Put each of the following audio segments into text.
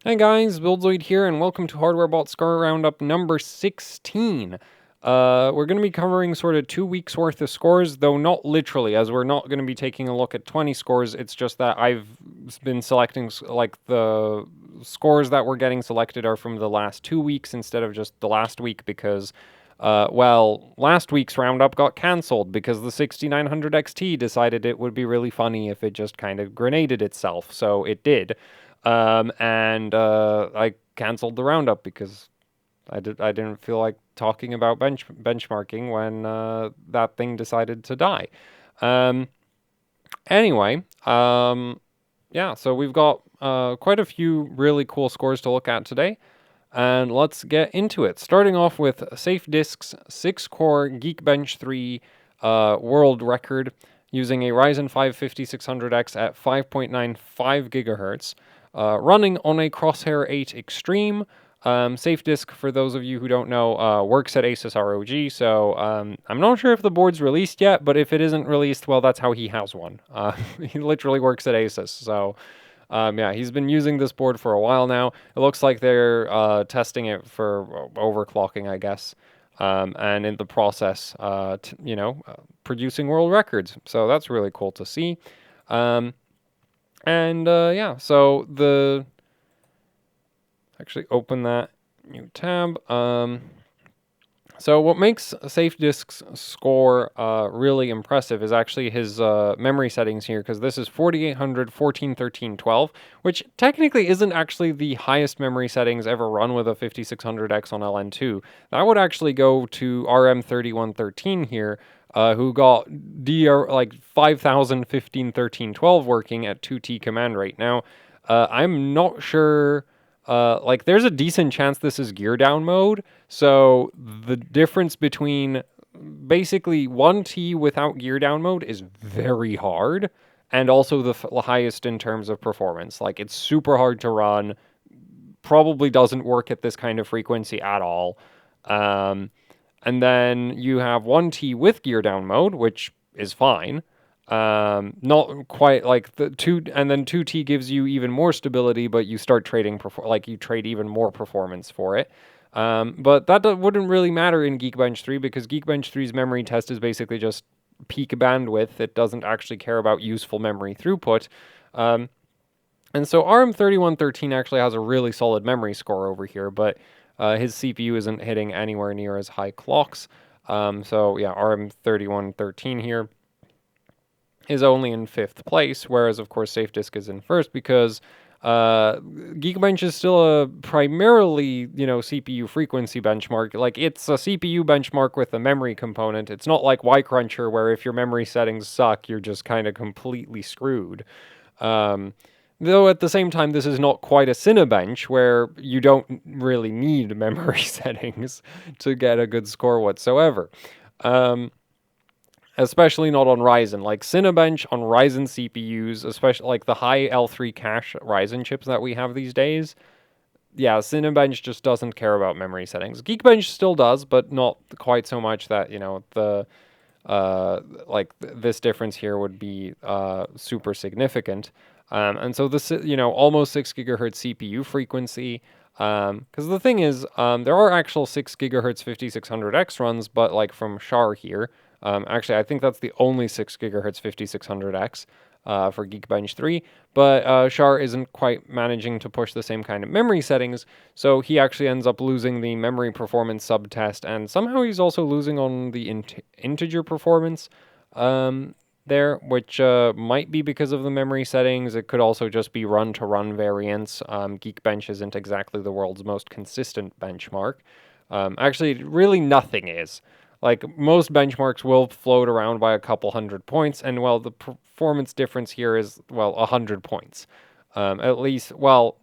Hey guys, Buildzoid here, and welcome to HWbot Score Roundup number 16. We're going to be covering sort of 2 weeks worth of scores, though not literally, as we're not going to be taking a look at 20 scores. It's just that I've been selecting, like, the scores that we're getting selected are from the last 2 weeks instead of just the last week because, well, last week's roundup got cancelled because the 6900 XT decided it would be really funny if it just kind of grenaded itself, so it did. I canceled the roundup because I didn't feel like talking about benchmarking when that thing decided to die. Anyway, yeah, so we've got quite a few really cool scores to look at today, and let's get into it. Starting off with SafeDisk's 6-core Geekbench 3 world record using a Ryzen 5 5600X at 5.95 gigahertz. Running on a Crossfire 8 Extreme. SafeDisk, for those of you who don't know, works at Asus ROG, so I'm not sure if the board's released yet, but if it isn't released, well, that's how he has one. He literally works at Asus, so yeah, he's been using this board for a while now. It looks like they're testing it for overclocking, I guess, and in the process, producing world records, so that's really cool to see. Yeah, so actually open that new tab. So what makes SafeDisk's score really impressive is actually his memory settings here, because this is 4800, 14, 13, 12, which technically isn't actually the highest memory settings ever run with a 5600X on LN2. That would actually go to RM3113 here, who got DR like 5000, 15, 13, 12 working at 2T command rate. Now, I'm not sure. Like, there's a decent chance this is gear down mode, so the difference between basically 1T without gear down mode is very hard, and also the highest in terms of performance. Like, it's super hard to run, probably doesn't work at this kind of frequency at all. And then you have 1T with gear down mode, which is fine. Not quite like the 2, and then 2T gives you even more stability, but you start trading, like, you trade even more performance for it. But that wouldn't really matter in Geekbench 3, because Geekbench 3's memory test is basically just peak bandwidth. It doesn't actually care about useful memory throughput. And so RM3113 actually has a really solid memory score over here, but his CPU isn't hitting anywhere near as high clocks. So yeah, RM3113 here is only in 5th place, whereas of course SafeDisk is in 1st, because Geekbench is still a primarily, CPU frequency benchmark. Like, it's a CPU benchmark with a memory component. It's not like Y-Cruncher, where if your memory settings suck, you're just kind of completely screwed. Though at the same time, this is not quite a Cinebench, where you don't really need memory settings to get a good score whatsoever. Especially not on Ryzen. Like, Cinebench on Ryzen CPUs, especially like the high L3 cache Ryzen chips that we have these days, yeah, Cinebench just doesn't care about memory settings. Geekbench still does, but not quite so much that, this difference here would be super significant. And so this, almost 6 gigahertz CPU frequency. Because the thing is, there are actual 6 gigahertz 5600X runs, but like from Char here. Actually, I think that's the only 6 gigahertz 5600X for Geekbench 3, but Char isn't quite managing to push the same kind of memory settings, so he actually ends up losing the memory performance subtest, and somehow he's also losing on the integer performance there, which might be because of the memory settings. It could also just be run-to-run variance. Geekbench isn't exactly the world's most consistent benchmark. Actually, really nothing is. Like, most benchmarks will float around by a couple hundred points, and, well, the performance difference here is, well, 100 points. At least, well,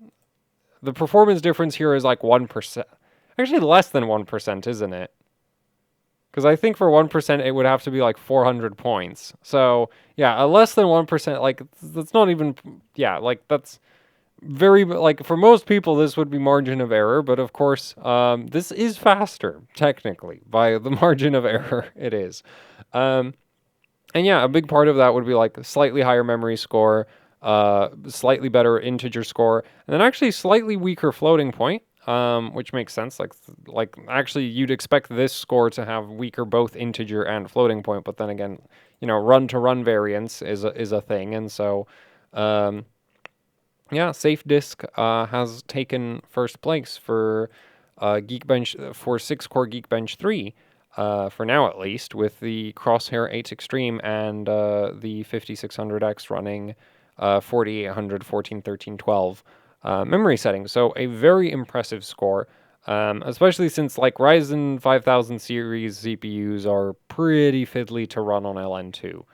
the performance difference here is like 1%. Actually, less than 1%, isn't it? Because I think for 1%, it would have to be like 400 points. So, yeah, a less than 1%, like, that's not even, yeah, like, that's very, like, for most people, this would be margin of error, but of course, this is faster, technically, by the margin of error it is. And yeah, a big part of that would be, like, a slightly higher memory score, slightly better integer score, and then actually slightly weaker floating point, which makes sense. Like actually, you'd expect this score to have weaker both integer and floating point, but then again, run-to-run variance is a thing, and so. Yeah, SafeDisk has taken first place for Geekbench for 6-core Geekbench 3 for now at least, with the Crosshair 8 Extreme and the 5600X running 4800, 14, 13, 12 memory settings. So a very impressive score, especially since like Ryzen 5000 series CPUs are pretty fiddly to run on LN2.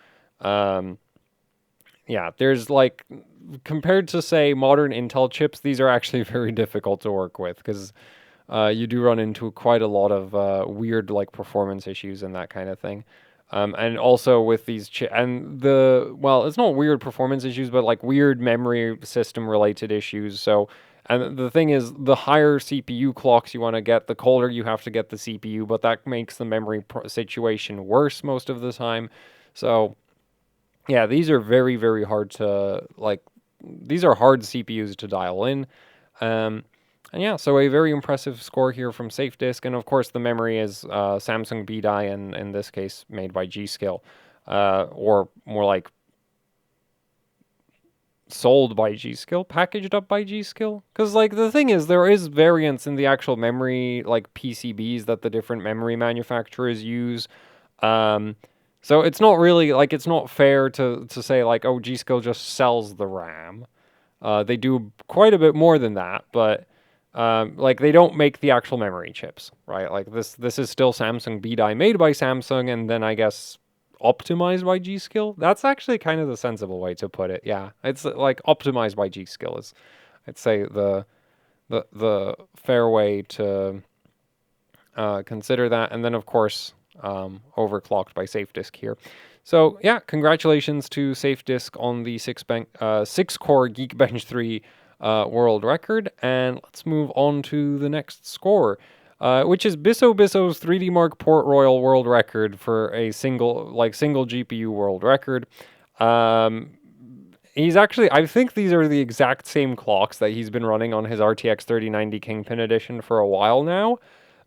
Yeah, there's like, compared to say modern Intel chips, these are actually very difficult to work with because you do run into quite a lot of weird like performance issues and that kind of thing. And also with these well, it's not weird performance issues, but like weird memory system related issues. So, and the thing is, the higher CPU clocks you want to get, the colder you have to get the CPU, but that makes the memory situation worse most of the time. So, yeah, these are very, very hard to, like, these are hard CPUs to dial in. And yeah, so a very impressive score here from SafeDisk. And of course, the memory is Samsung B-Die, and in this case, made by G.Skill. Or more like sold by G.Skill, packaged up by G.Skill. Because, like, the thing is, there is variance in the actual memory, like, PCBs that the different memory manufacturers use. So it's not really, like, it's not fair to say, like, oh, G.Skill just sells the RAM. They do quite a bit more than that, but, like, they don't make the actual memory chips, right? Like, this is still Samsung B-Die made by Samsung, and then, I guess, optimized by G.Skill. That's actually kind of the sensible way to put it, yeah. It's, like, optimized by G.Skill is, I'd say, the fair way to consider that. And then, of course, overclocked by SafeDisk here. So yeah, congratulations to SafeDisk on the 6-core Geekbench 3 world record. And let's move on to the next score, which is Bisso's 3D Mark Port Royal world record for a single GPU world record. He's actually, I think these are the exact same clocks that he's been running on his RTX 3090 Kingpin Edition for a while now.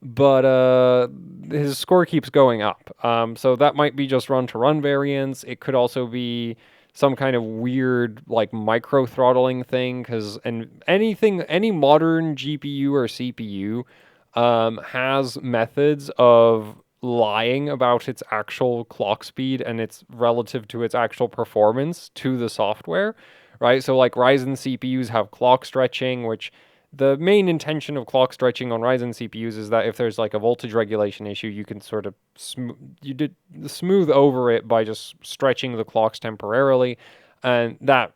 But his score keeps going up. So that might be just run-to-run variance. It could also be some kind of weird, like, micro-throttling thing, because any modern GPU or CPU has methods of lying about its actual clock speed and its relative to its actual performance to the software, right? So, like, Ryzen CPUs have clock stretching, which... The main intention of clock stretching on Ryzen CPUs is that if there's like a voltage regulation issue, you can sort of smooth over it by just stretching the clocks temporarily, and that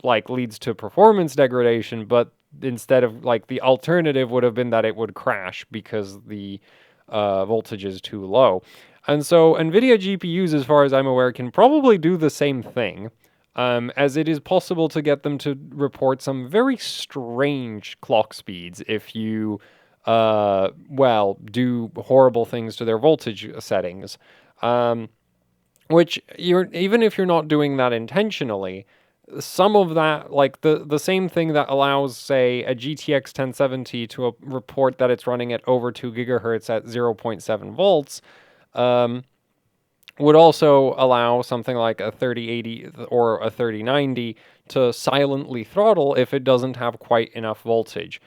like leads to performance degradation. But instead of, like, the alternative would have been that it would crash because the voltage is too low. And so NVIDIA GPUs, as far as I'm aware, can probably do the same thing. As it is possible to get them to report some very strange clock speeds if you, do horrible things to their voltage settings. Which, even if you're not doing that intentionally, some of that, like the same thing that allows, say, a GTX 1070 to report that it's running at over 2 gigahertz at 0.7 volts, would also allow something like a 3080 or a 3090 to silently throttle if it doesn't have quite enough voltage,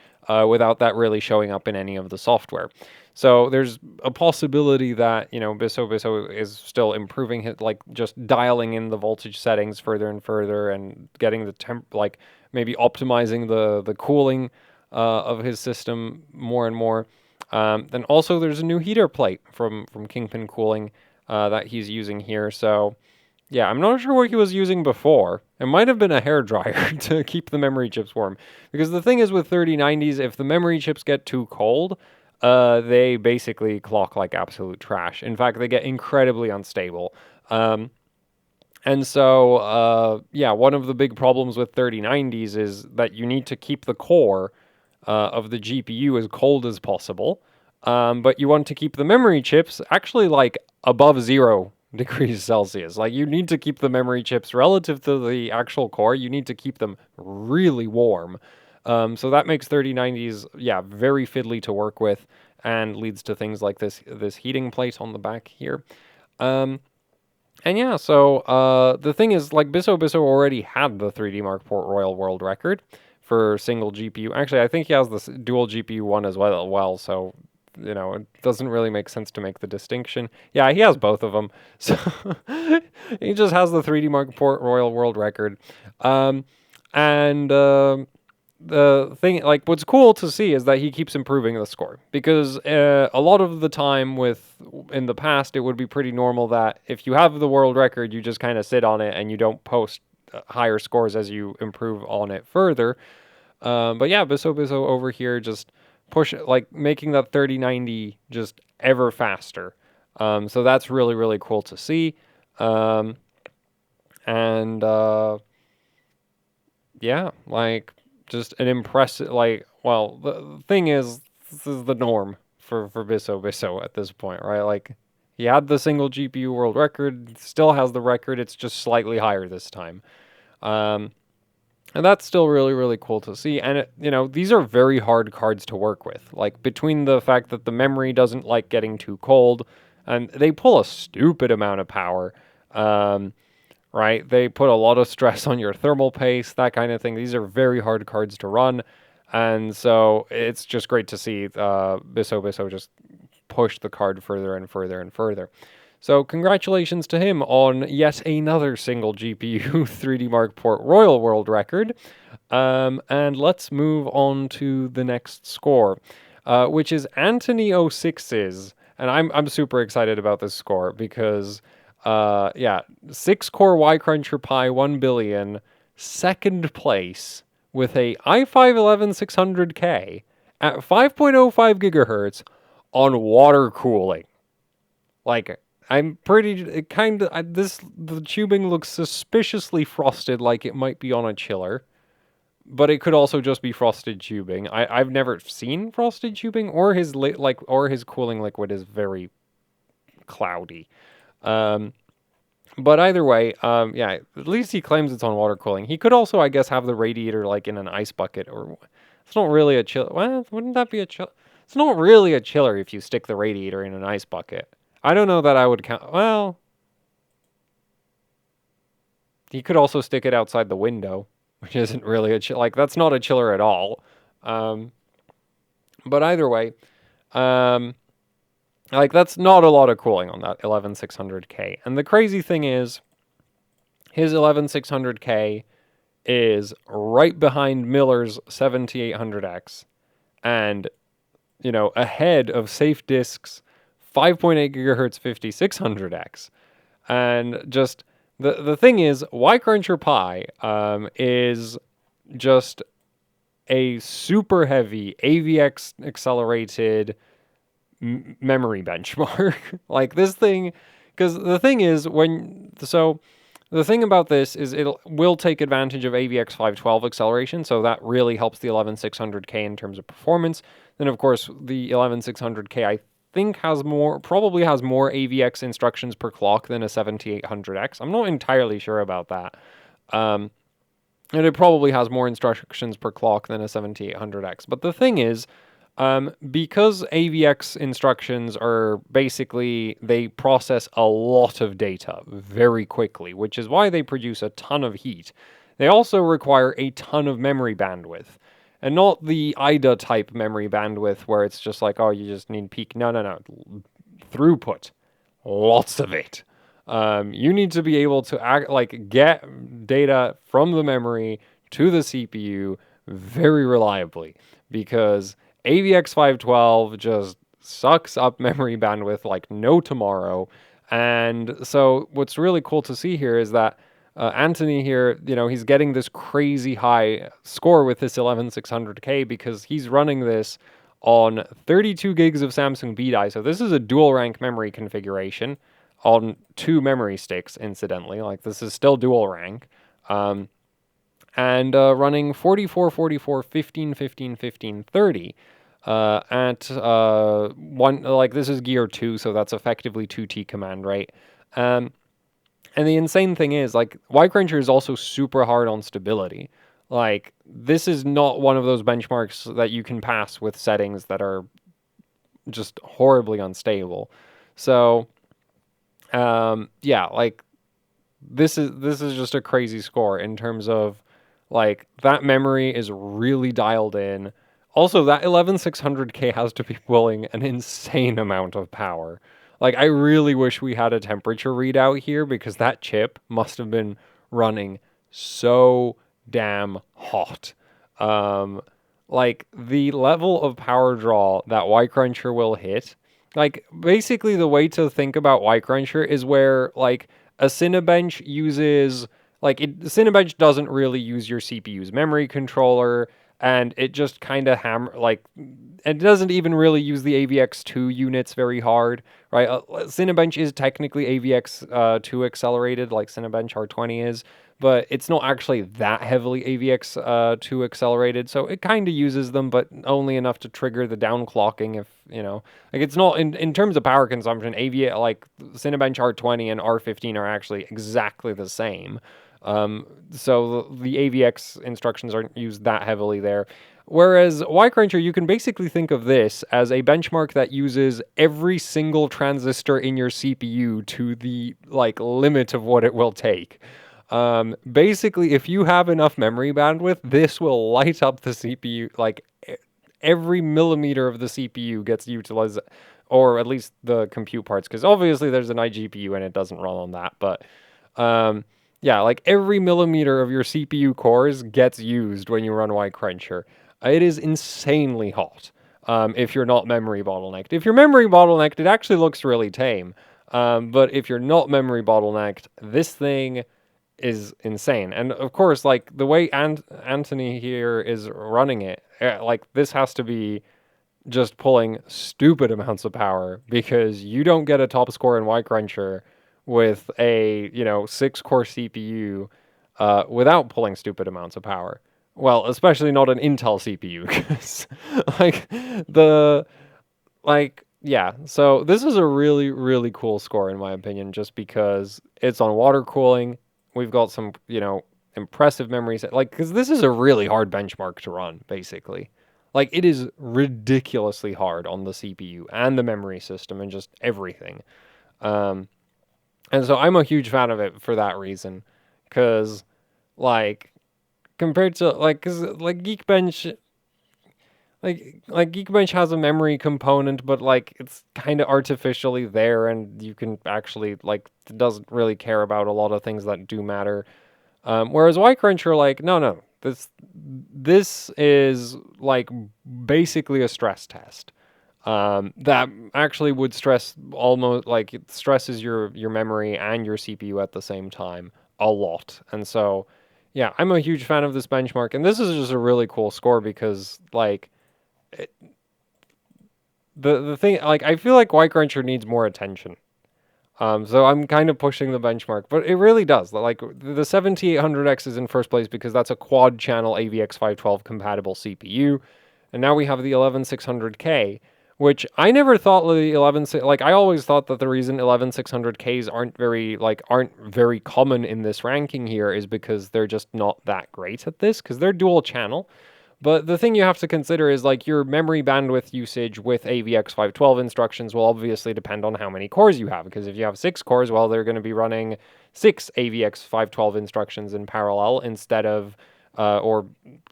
without that really showing up in any of the software. So there's a possibility that, Bisso is still improving it, like just dialing in the voltage settings further and further and getting the maybe optimizing the cooling of his system more and more. Then also there's a new heater plate from Kingpin Cooling that he's using here. So yeah, I'm not sure what he was using before. It might have been a hairdryer to keep the memory chips warm. Because the thing is with 3090s, if the memory chips get too cold, they basically clock like absolute trash. In fact, they get incredibly unstable. And so, one of the big problems with 3090s is that you need to keep the core of the GPU as cold as possible. But you want to keep the memory chips actually like above 0 degrees Celsius. Like, you need to keep the memory chips relative to the actual core. You need to keep them really warm. So that makes 3090s, yeah, very fiddly to work with, and leads to things like this heating plate on the back here. And yeah, so the thing is, like, Bisso already had the 3D Mark Port Royal World Record for single GPU. Actually, I think he has the dual GPU one as well, so, you know, it doesn't really make sense to make the distinction. Yeah, he has both of them. So he just has the 3D Mark Port Royal World Record. And the thing, like, what's cool to see is that he keeps improving the score, because a lot of the time in the past, it would be pretty normal that if you have the world record, you just kind of sit on it and you don't post higher scores as you improve on it further. But yeah, Bisso over here just making that 3090 just ever faster. So that's really, really cool to see. Yeah, like, just an impressive, like, well, the thing is, this is the norm for Bisso at this point, right? Like, he had the single GPU world record, still has the record, it's just slightly higher this time. And that's still really, really cool to see. And, these are very hard cards to work with. Like, between the fact that the memory doesn't like getting too cold, and they pull a stupid amount of power, right? They put a lot of stress on your thermal paste, that kind of thing. These are very hard cards to run. And so it's just great to see Bisso just push the card further and further and further. So congratulations to him on yet another single GPU 3D Mark Port Royal World Record. And let's move on to the next score, which is Anthony 06's. And I'm super excited about this score because, yeah, 6-core Y-Cruncher Pi 1 billion, second place with a i5-11600K at 5.05 gigahertz on water cooling. Like, I'm pretty, the tubing looks suspiciously frosted, like it might be on a chiller, but it could also just be frosted tubing. I've never seen frosted tubing, or his cooling liquid is very cloudy. But either way, yeah, at least he claims it's on water cooling. He could also, I guess, have the radiator like in an ice bucket, or it's not really a chill. Well, wouldn't that be a chill? It's not really a chiller if you stick the radiator in an ice bucket. I don't know that I would count. Well, he could also stick it outside the window, which isn't really a chill. Like, that's not a chiller at all. But either way, like, that's not a lot of cooling on that 11600K. And the crazy thing is, his 11600K is right behind Miller's 7800X, and, ahead of SafeDisk's 5.8 gigahertz 5600X. And just, the thing is, Y-Cruncher Pi is just a super heavy AVX accelerated memory benchmark. Like, this thing, because the thing is, the thing about this is it will take advantage of AVX 512 acceleration, so that really helps the 11600K in terms of performance. Then, of course, the 11600K, I think, probably has more AVX instructions per clock than a 7800X. I'm not entirely sure about that. And it probably has more instructions per clock than a 7800X. But the thing is, because AVX instructions are basically, they process a lot of data very quickly, which is why they produce a ton of heat. They also require a ton of memory bandwidth. And not the IDA type memory bandwidth where it's just like, oh, you just need peak. No. Throughput. Lots of it. You need to be able to get data from the memory to the CPU very reliably, because AVX 512 just sucks up memory bandwidth like no tomorrow. And so what's really cool to see here is that Anthony here, he's getting this crazy high score with this 11600K because he's running this on 32 gigs of Samsung BDI. So this is a dual rank memory configuration on 2 memory sticks, incidentally. Like, this is still dual rank. And running 44, 44, 15, 15, 15, 30 at one, like, this is gear 2, so that's effectively 2T command rate. Um, and the insane thing is, like, Y-Cruncher is also super hard on stability. Like, this is not one of those benchmarks that you can pass with settings that are just horribly unstable. So, yeah, like, this is just a crazy score in terms of, like, that memory is really dialed in. Also, that 11600K has to be pulling an insane amount of power. Like, I really wish we had a temperature readout here because that chip must have been running so damn hot. Um, like, the level of power draw that Y-Cruncher will hit, like, basically the way to think about Y-Cruncher is where, like, a Cinebench uses, like, Cinebench doesn't really use your CPU's memory controller, and it just kind of it doesn't even really use the AVX2 units very hard, right? Cinebench is technically AVX2 accelerated, like Cinebench R20 is, but it's not actually that heavily AVX2 accelerated, so it kind of uses them, but only enough to trigger the downclocking if, like, it's not, in terms of power consumption, like, Cinebench R20 and R15 are actually exactly the same. So the AVX instructions aren't used that heavily there. Whereas Y-Cruncher, you can basically think of this as a benchmark that uses every single transistor in your CPU to the, like, limit of what it will take. Basically, if you have enough memory bandwidth, this will light up the CPU. Like, every millimeter of the CPU gets utilized, or at least the compute parts, because obviously there's an iGPU and it doesn't run on that. But yeah, like, every millimeter of your CPU cores gets used when you run Y-Cruncher. It is insanely hot. If you're not memory bottlenecked. If you're memory bottlenecked, it actually looks really tame. But if you're not memory bottlenecked, this thing is insane. And of course, like, the way Anthony here is running it, like, this has to be just pulling stupid amounts of power because you don't get a top score in Y-Cruncher with a, 6-core CPU without pulling stupid amounts of power. Well, especially not an Intel CPU, because, like, yeah, so this is a really, really cool score in my opinion, just because it's on water cooling. We've got some, impressive memory set, like, because this is a really hard benchmark to run, basically. Like, it is ridiculously hard on the CPU and the memory system and just everything. And so I'm a huge fan of it for that reason, because, like, compared to, like, because, like, Geekbench, like Geekbench has a memory component, but, like, it's kind of artificially there, and you can actually, like, it doesn't really care about a lot of things that do matter. Whereas Y-Cruncher, like, no, this is, like, basically a stress test. That actually would stress, almost, like, it stresses your memory and your CPU at the same time a lot. And so, yeah, I'm a huge fan of this benchmark, and this is just a really cool score because, like, the thing, like, I feel like Y-Cruncher needs more attention. So I'm kind of pushing the benchmark, but it really does. Like, the 7800X is in first place because that's a quad-channel AVX512 compatible CPU, and now we have the 11600K, which I never thought the like, I always thought that the reason 11600Ks aren't very common in this ranking here is because they're just not that great at this, because they're dual channel. But the thing you have to consider is, like, your memory bandwidth usage with AVX512 instructions will obviously depend on how many cores you have, because if you have 6 cores, well, they're going to be running 6 AVX512 instructions in parallel instead of, or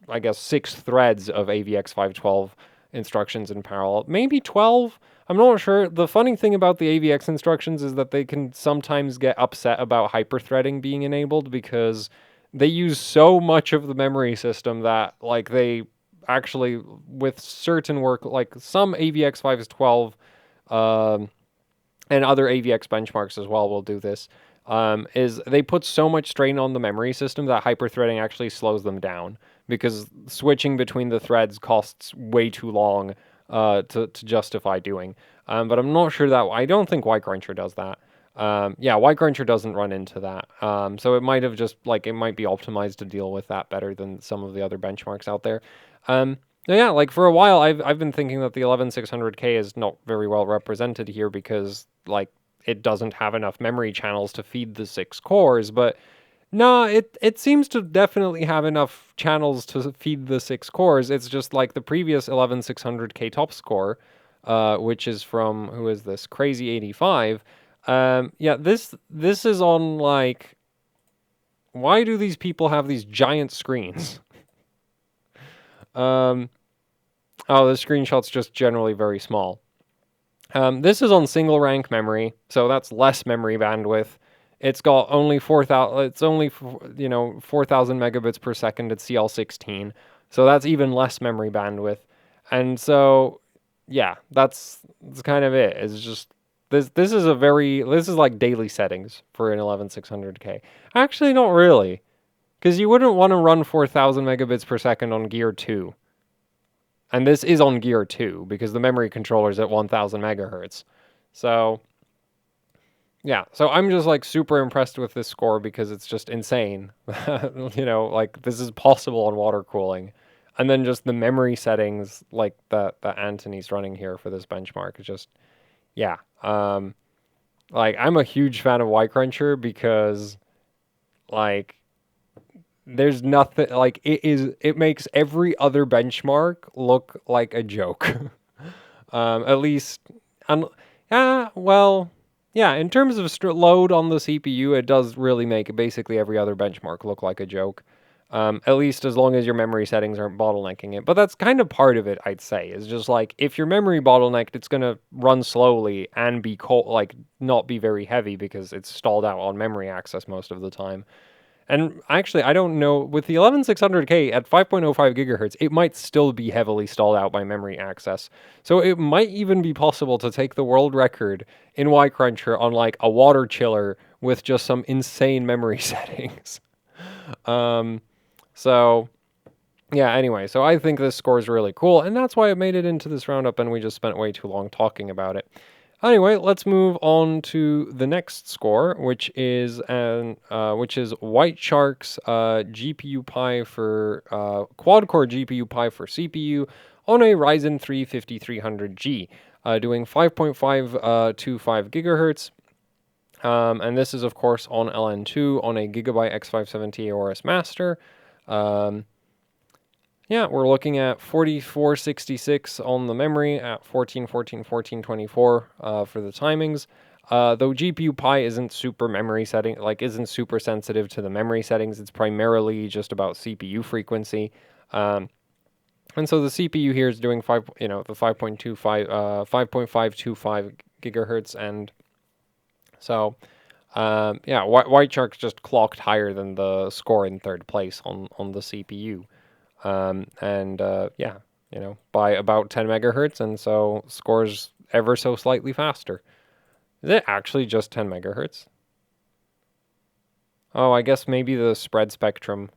I guess 6 threads of AVX512 instructions in parallel. Maybe 12? I'm not sure. The funny thing about the AVX instructions is that they can sometimes get upset about hyperthreading being enabled because they use so much of the memory system that, like, they actually, with certain work, like some AVX 512 and other AVX benchmarks as well will do this, is they put so much strain on the memory system that hyperthreading actually slows them down because switching between the threads costs way too long to justify doing. But I'm not sure that, I don't think Y-Cruncher does that. Yeah, Y-Cruncher doesn't run into that. So it might have just, like, it might be optimized to deal with that better than some of the other benchmarks out there. Yeah, like, for a while, I've been thinking that the 11600K is not very well represented here because, like, it doesn't have enough memory channels to feed the 6 cores, but no, it seems to definitely have enough channels to feed the 6 cores. It's just like the previous 11600K top score, which is from, who is this? Crazy85. Yeah, this is on, like, why do these people have these giant screens? Oh, the screenshot's just generally very small. This is on single rank memory, so that's less memory bandwidth. It's got only 4,000. It's only 4,000 megabits per second at CL16, so that's even less memory bandwidth. And so, yeah, that's kind of it. It's just this. This is like daily settings for an 11600K. Actually, not really, because you wouldn't want to run 4,000 megabits per second on Gear 2. And this is on Gear 2 because the memory controller's at 1000 megahertz. So, yeah. So I'm just like super impressed with this score because it's just insane. Like this is possible on water cooling. And then just the memory settings like that Anthony's running here for this benchmark is just, yeah. Like I'm a huge fan of Y-Cruncher because like there's nothing like it makes every other benchmark look like a joke. At least well, yeah, in terms of load on the CPU, it does really make basically every other benchmark look like a joke. At least as long as your memory settings aren't bottlenecking it. But that's kind of part of it, I'd say. Is just like if your memory bottlenecked, it's gonna run slowly and be cold, like not be very heavy because it's stalled out on memory access most of the time. And actually, I don't know, with the 11600K at 5.05 gigahertz, it might still be heavily stalled out by memory access. So it might even be possible to take the world record in Y-Cruncher on like a water chiller with just some insane memory settings. So yeah, anyway, so I think this score is really cool, and that's why it made it into this roundup, and we just spent way too long talking about it. Anyway, let's move on to the next score, which is White Shark's GPU Pi for quad-core GPU Pi for CPU on a Ryzen 3 5300G, doing 5.525 gigahertz. And this is, of course, on LN2 on a Gigabyte X570 AORS Master. Yeah, we're looking at 4466 on the memory at 1424 for the timings. Though GPU Pi isn't super isn't super sensitive to the memory settings. It's primarily just about CPU frequency. And so the CPU here is doing 5.525 gigahertz, and so yeah, White Shark's just clocked higher than the score in third place on the CPU. Yeah, by about 10 megahertz, and so scores ever so slightly faster. Is it actually just 10 megahertz? Oh, I guess maybe the spread spectrum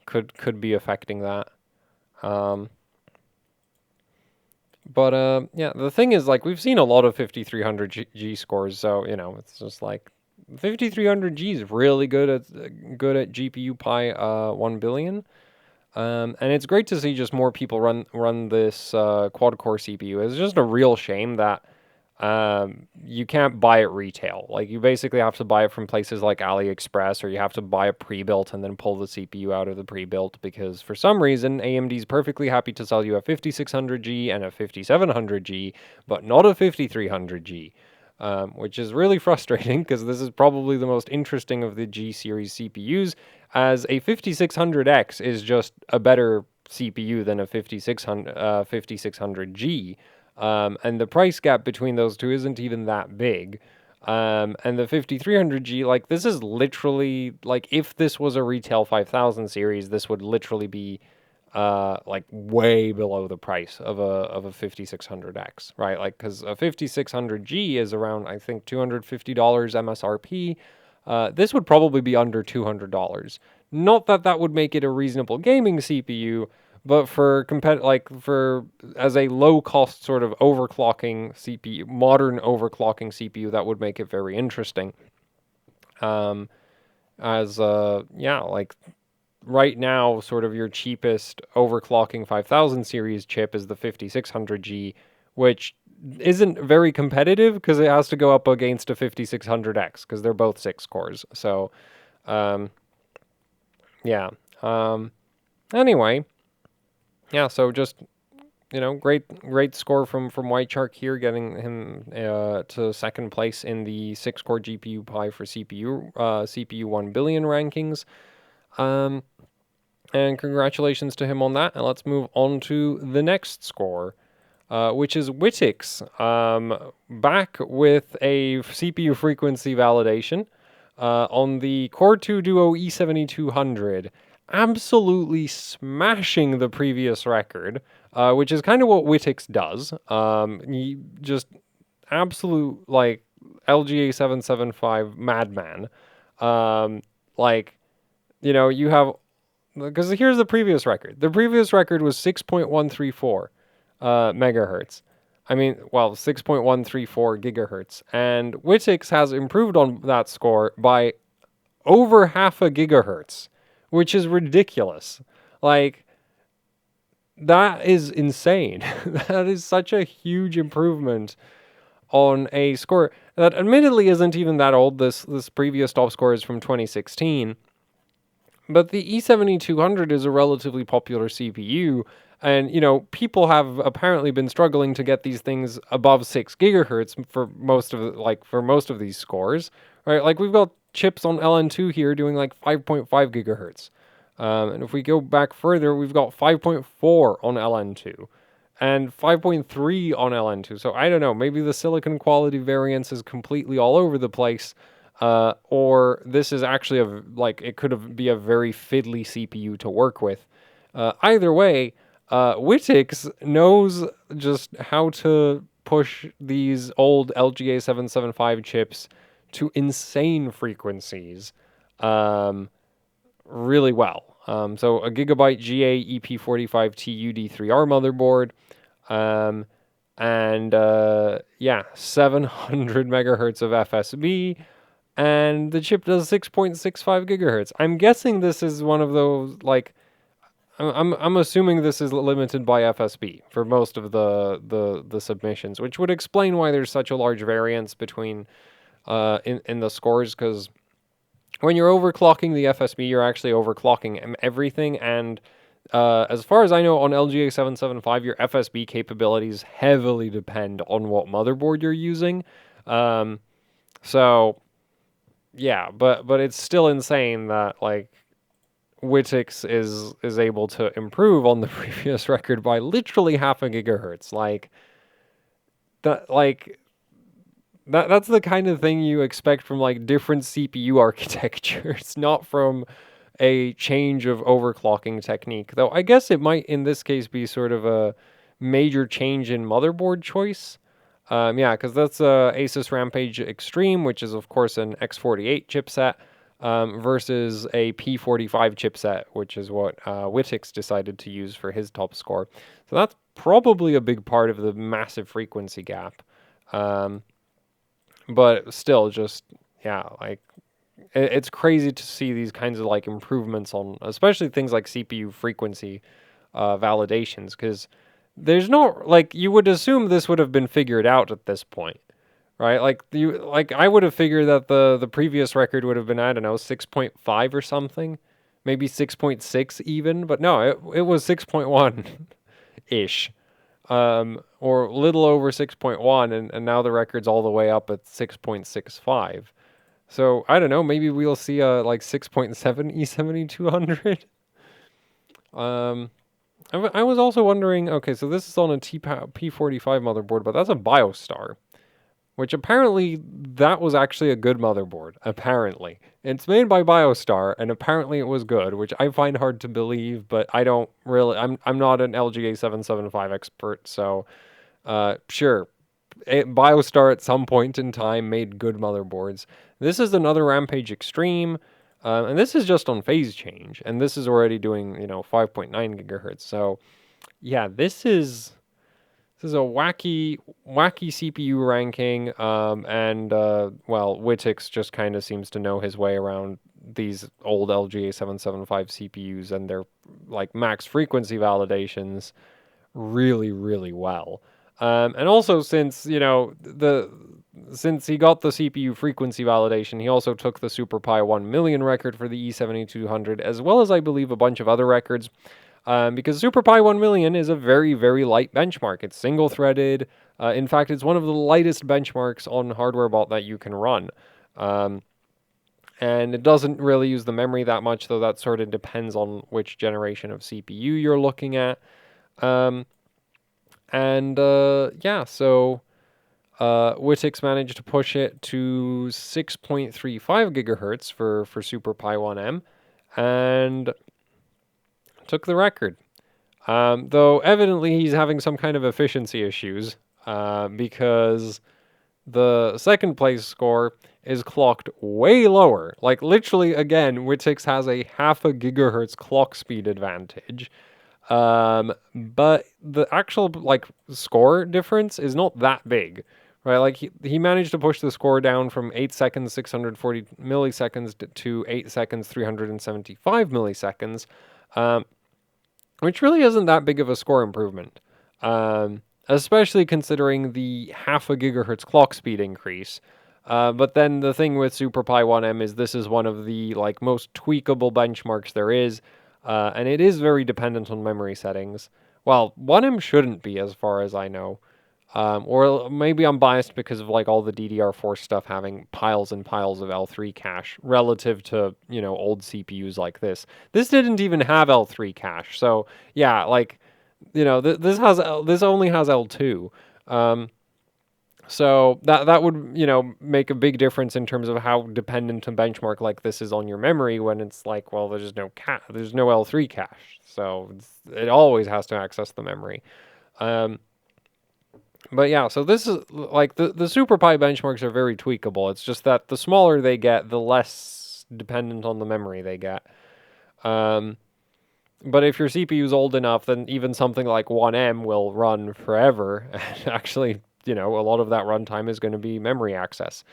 could be affecting that. Yeah, the thing is, like, we've seen a lot of 5300G scores, so, it's just like 5300G is really good at GPU Pi 1 billion. And it's great to see just more people run this quad-core CPU. It's just a real shame that you can't buy it retail. Like, you basically have to buy it from places like AliExpress, or you have to buy a pre-built and then pull the CPU out of the pre-built, because for some reason, AMD's perfectly happy to sell you a 5600G and a 5700G, but not a 5300G. Which is really frustrating because this is probably the most interesting of the G series CPUs, as a 5600X is just a better CPU than a 5600G, and the price gap between those two isn't even that big. And the 5300G, like, this is literally, like, if this was a retail 5000 series, this would literally be like way below the price of a 5600X, right? Like, because a 5600G is around, I think, $250 MSRP. This would probably be under $200. Not that that would make it a reasonable gaming CPU, but for as a low cost sort of overclocking CPU, modern overclocking CPU, that would make it very interesting. Yeah, like, right now, sort of your cheapest overclocking 5000 series chip is the 5600G, which isn't very competitive because it has to go up against a 5600X because they're both 6 cores. So, yeah. Anyway, yeah. So just great score from White Shark here, getting him to second place in the 6-core GPU Pi for CPU 1 billion rankings. And congratulations to him on that. And let's move on to the next score, which is Wittix, back with a CPU frequency validation on the Core 2 Duo E7200, absolutely smashing the previous record, which is kind of what Wittix does. He just absolute, like, LGA 775 madman. You have, because here's the previous record. The previous record was 6.134 megahertz. 6.134 gigahertz. And Wittix has improved on that score by over half a gigahertz, which is ridiculous. Like, that is insane. That is such a huge improvement on a score that admittedly isn't even that old. This previous top score is from 2016. But the E7200 is a relatively popular CPU, and people have apparently been struggling to get these things above 6 gigahertz for most of these scores, right? Like, we've got chips on LN2 here doing like 5.5 gigahertz. And if we go back further, we've got 5.4 on LN2 and 5.3 on LN2. So I don't know, maybe the silicon quality variance is completely all over the place. Or this is actually it could be a very fiddly CPU to work with. Either way, Wittix knows just how to push these old LGA 775 chips to insane frequencies really well. So a Gigabyte GA EP45T UD3R motherboard, and 700 megahertz of FSB, and the chip does 6.65 gigahertz. I'm guessing this is one of those, like, I'm assuming this is limited by FSB for most of the submissions, which would explain why there's such a large variance between in the scores, because when you're overclocking the FSB, you're actually overclocking everything, and as far as I know, on LGA 775, your FSB capabilities heavily depend on what motherboard you're using. So yeah, but it's still insane that, like, Wittix is able to improve on the previous record by literally half a gigahertz. That's the kind of thing you expect from, like, different CPU architectures, not from a change of overclocking technique. Though I guess it might in this case be sort of a major change in motherboard choice. Because that's Asus Rampage Extreme, which is, of course, an X48 chipset, versus a P45 chipset, which is what Wittix decided to use for his top score. So that's probably a big part of the massive frequency gap. But still, it's crazy to see these kinds of, like, improvements on, especially things like CPU frequency validations, because there's no, like, you would assume this would have been figured out at this point, right? I would have figured that the previous record would have been, I don't know, 6.5 or something, maybe 6.6 even, but no, it was 6.1 ish, or a little over 6.1, and now the record's all the way up at 6.65. So I don't know, maybe we'll see a 6.7 E7200. I was also wondering, okay, so this is on a P45 motherboard, but that's a BioStar, which apparently that was actually a good motherboard. Apparently, it's made by BioStar, and apparently it was good, which I find hard to believe. But I don't really. I'm not an LGA 775 expert, so sure. BioStar at some point in time made good motherboards. This is another Rampage Extreme. And this is just on phase change, and this is already doing 5.9 gigahertz. So yeah, this is a wacky CPU ranking, and Wittix just kind of seems to know his way around these old LGA 775 CPUs and their, like, max frequency validations really, really well. And also since, since he got the CPU frequency validation, he also took the SuperPi 1 million record for the E7200, as well as I believe a bunch of other records. Because SuperPi 1 million is a very, very light benchmark. It's single-threaded. In fact, it's one of the lightest benchmarks on HWbot that you can run. And it doesn't really use the memory that much, though that sort of depends on which generation of CPU you're looking at. So Wittix managed to push it to 6.35 gigahertz for SuperPi 1M and took the record. Though evidently he's having some kind of efficiency issues because the second place score is clocked way lower. Like literally, again, Wittix has a half a gigahertz clock speed advantage. But the actual score difference is not that big, right? Like he managed to push the score down from 8 seconds 640 milliseconds to 8 seconds 375 milliseconds, which really isn't that big of a score improvement, especially considering the half a gigahertz clock speed increase. But then the thing with SuperPi 1M is this is one of the most tweakable benchmarks there is. And it is very dependent on memory settings. Well, 1M shouldn't be, as far as I know. Or maybe I'm biased because of all the DDR4 stuff having piles and piles of L3 cache relative to, old CPUs like this. This didn't even have L3 cache. So, yeah, this only has L2. So that would, make a big difference in terms of how dependent a benchmark like this is on your memory when it's well, there's no L3 cache. So it always has to access the memory. But yeah, so this is the SuperPi benchmarks are very tweakable. It's just that the smaller they get, the less dependent on the memory they get. But if your CPU is old enough, then even something like 1M will run forever. And actually, a lot of that runtime is going to be memory access.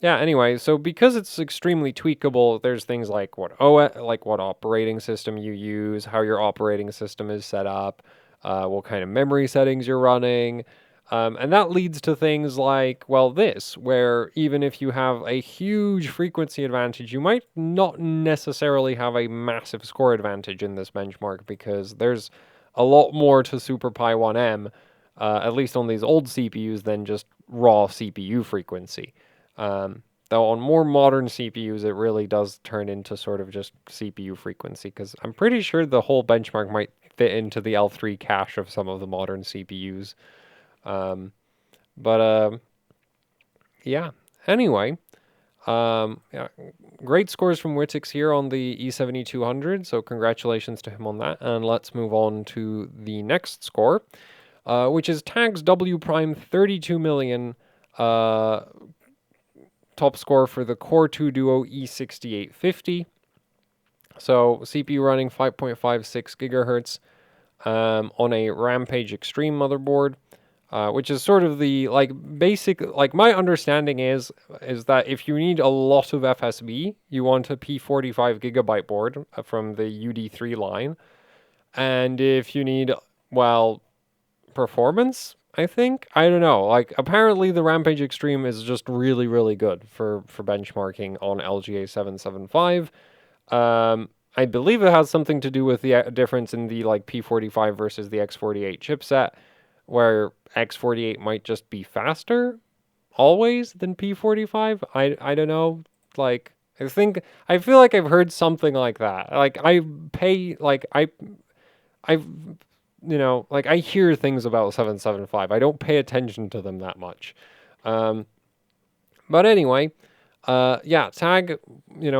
Yeah, anyway, so because it's extremely tweakable, there's things like what operating system you use, how your operating system is set up, what kind of memory settings you're running. And that leads to things like, where even if you have a huge frequency advantage, you might not necessarily have a massive score advantage in this benchmark because there's a lot more to SuperPi 1M, at least on these old CPUs, than just raw CPU frequency. Though on more modern CPUs, it really does turn into sort of just CPU frequency, because I'm pretty sure the whole benchmark might fit into the L3 cache of some of the modern CPUs. Yeah, anyway, great scores from Wittix here on the E7200, so congratulations to him on that. And let's move on to the next score, which is Tag's WPrime 32 million top score for the Core 2 Duo E6850. So CPU running 5.56 gigahertz on a Rampage Extreme motherboard. Which is sort of the basic, my understanding is that if you need a lot of FSB, you want a P45 gigabyte board from the UD3 line. And if you need, performance, I think, I don't know, apparently the Rampage Extreme is just really, really good for benchmarking on LGA 775. I believe it has something to do with the difference in the P45 versus the X48 chipset, where X48 might just be faster always than P45. I don't know. I feel like I've heard something like that. I hear things about 775. I don't pay attention to them that much. But anyway, Tag,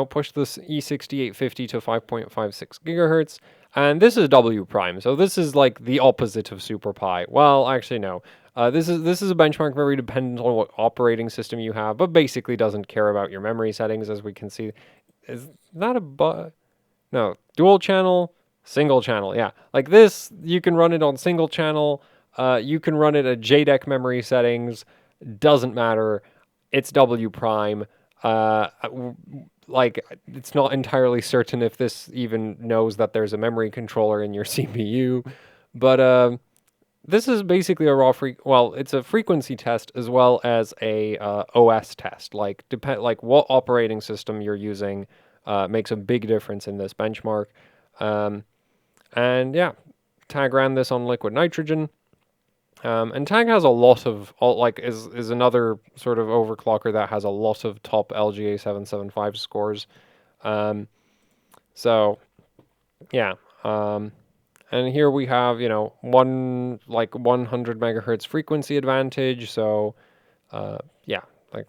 pushed this E6850 to 5.56 gigahertz. And this is WPrime, so this is the opposite of SuperPi. Well, actually, no. This is a benchmark very dependent on what operating system you have, but basically doesn't care about your memory settings, as we can see. Is that no, dual channel, single channel, yeah. This, you can run it on single channel, you can run it at JDEC memory settings, doesn't matter, it's WPrime. It's not entirely certain if this even knows that there's a memory controller in your CPU, But this is basically a raw well, it's a frequency test as well as a OS test. Like what operating system you're using makes a big difference in this benchmark. And yeah, Tag ran this on liquid nitrogen. And Tag has a lot of, is another sort of overclocker that has a lot of top LGA 775 scores. So, yeah. And here we have, 100 megahertz frequency advantage. So, yeah, like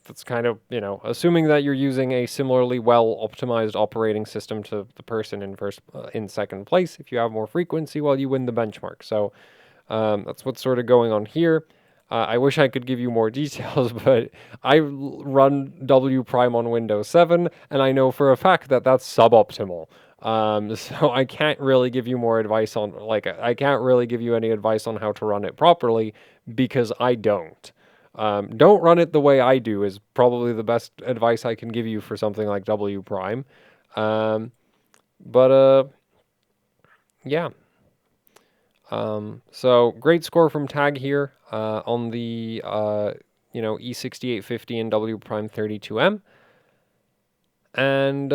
that's kind of, assuming that you're using a similarly well optimized operating system to the person in second place. If you have more frequency, well, you win the benchmark. So, that's what's sort of going on here. I wish I could give you more details, but I run WPrime on Windows 7, and I know for a fact that that's suboptimal. So I can't really give you more advice on, I can't really give you any advice on how to run it properly because I don't. Don't run it the way I do is probably the best advice I can give you for something like WPrime. Yeah. So great score from Tag here on the E6850 and WPrime 32M. And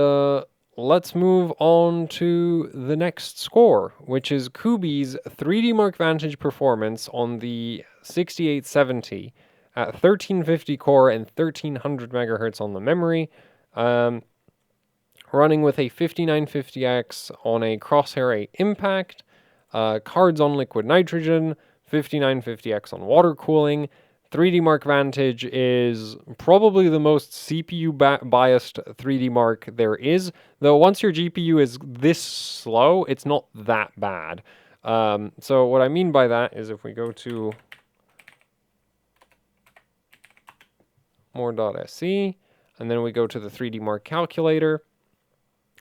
let's move on to the next score, which is Kubi's 3D Mark Vantage performance on the 6870 at 1350 core and 1300 megahertz on the memory. Running with a 5950X on a Crosshair 8 Impact. Cards on liquid nitrogen, 5950X on water cooling. 3D Mark Vantage is probably the most CPU biased 3D Mark there is, though once your GPU is this slow, it's not that bad. So what I mean by that is if we go to more.sc, and then we go to the 3D Mark calculator,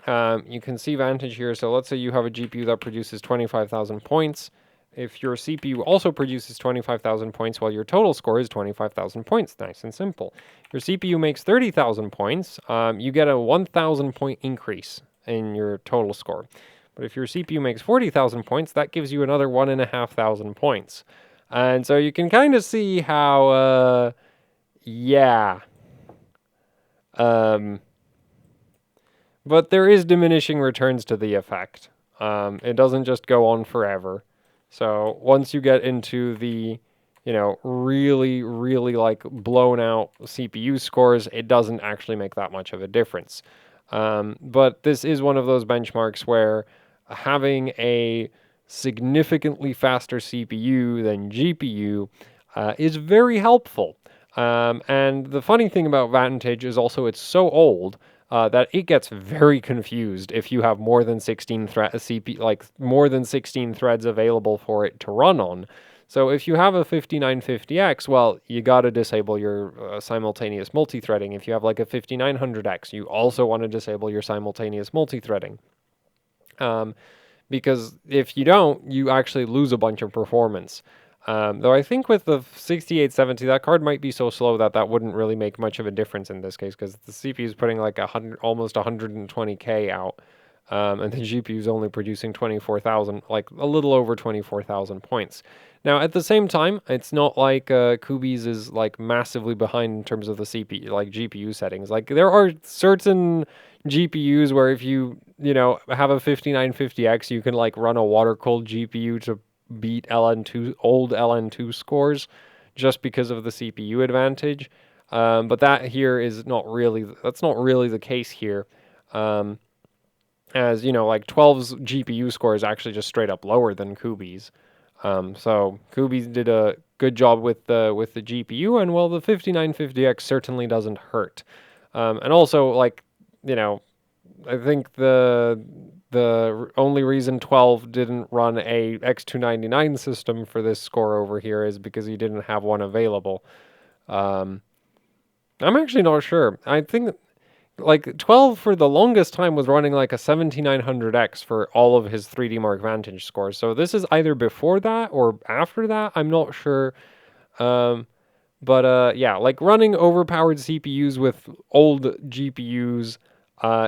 you can see Vantage here. So let's say you have a GPU that produces 25,000 points. If your CPU also produces 25,000 points, well, your total score is 25,000 points. Nice and simple. Your CPU makes 30,000 points. You get a 1,000 point increase in your total score. But if your CPU makes 40,000 points, that gives you another 1,500 points. And so you can kind of see how, yeah. But there is diminishing returns to the effect. It doesn't just go on forever. So once you get into the, really, really like blown out CPU scores, it doesn't actually make that much of a difference. But this is one of those benchmarks where having a significantly faster CPU than GPU is very helpful. And the funny thing about Vantage is also it's so old that it gets very confused if you have more than 16 more than 16 threads available for it to run on. So if you have a 5950X, well, you got to disable your simultaneous multi-threading. If you have like a 5900X, you also want to disable your simultaneous multi-threading. Because if you don't, you actually lose a bunch of performance. Though I think with the 6870, that card might be so slow that that wouldn't really make much of a difference in this case, because the CPU is putting like almost 120K out, and the GPU is only producing 24,000, like a little over 24,000 points. Now, at the same time, it's not like Kubi's is like massively behind in terms of the CPU, like GPU settings. Like there are certain GPUs where if you have a 5950X, you can like run a water cooled GPU to beat old LN2 scores just because of the CPU advantage. But that's not really the case here. As like 12's GPU score is actually just straight up lower than Kubi's. So Kubi's did a good job with the GPU, and well, the 5950X certainly doesn't hurt. And also I think the only reason 12 didn't run a X299 system for this score over here is because he didn't have one available. I'm actually not sure. I think like 12 for the longest time was running like a 7900X for all of his 3D Mark Vantage scores. So this is either before that or after that. I'm not sure. But yeah, like running overpowered CPUs with old GPUs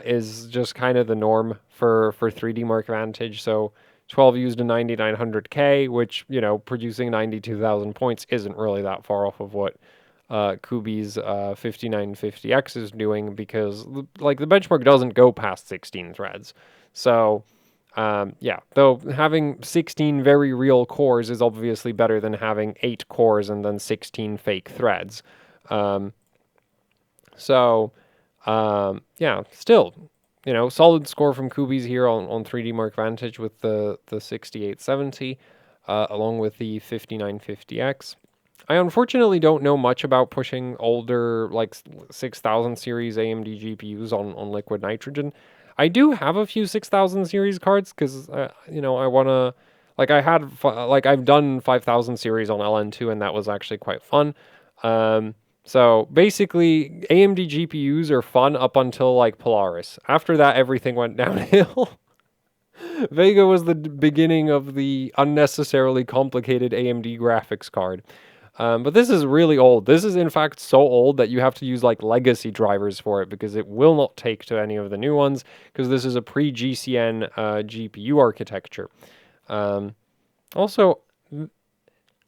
is just kind of the norm for 3D Mark Vantage. So 12 used a 9900K, which, you know, producing 92,000 points isn't really that far off of what Kubi's 5950X is doing, because like the benchmark doesn't go past 16 threads. So yeah, though having 16 very real cores is obviously better than having 8 cores and then 16 fake threads. Yeah, still, you know, solid score from Kubi's here on 3D Mark Vantage with the 6870, along with the 5950X. I unfortunately don't know much about pushing older, like 6000 series AMD GPUs on liquid nitrogen. I do have a few 6000 series cards because, you know, I want to, like I've done 5000 series on LN2 and that was actually quite fun. So basically, AMD GPUs are fun up until like Polaris. After that, everything went downhill. Vega was the beginning of the unnecessarily complicated AMD graphics card. But this is really old. This is in fact so old that you have to use like legacy drivers for it because it will not take to any of the new ones, because this is a pre-GCN GPU architecture. Also,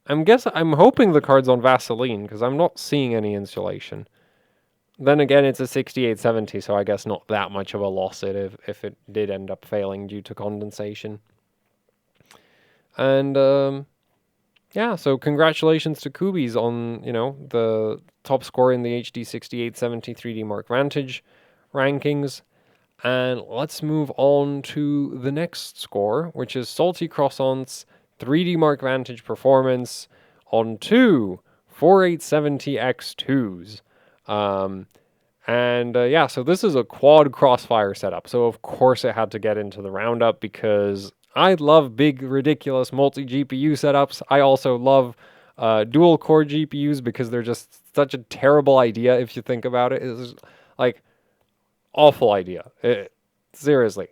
I'm hoping the card's on Vaseline because I'm not seeing any insulation. Then again, it's a 6870, so I guess not that much of a loss if it did end up failing due to condensation. And yeah, so congratulations to Kubi's on, you know, the top score in the HD 6870 3D Mark Vantage rankings. And let's move on to the next score, which is Salty Croissant's 3D Mark Vantage performance on two 4870X2s. Yeah, so this is a quad Crossfire setup. So of course it had to get into the roundup because I love big, ridiculous multi-GPU setups. I also love dual-core GPUs because they're just such a terrible idea if you think about it. It's like awful idea. Seriously.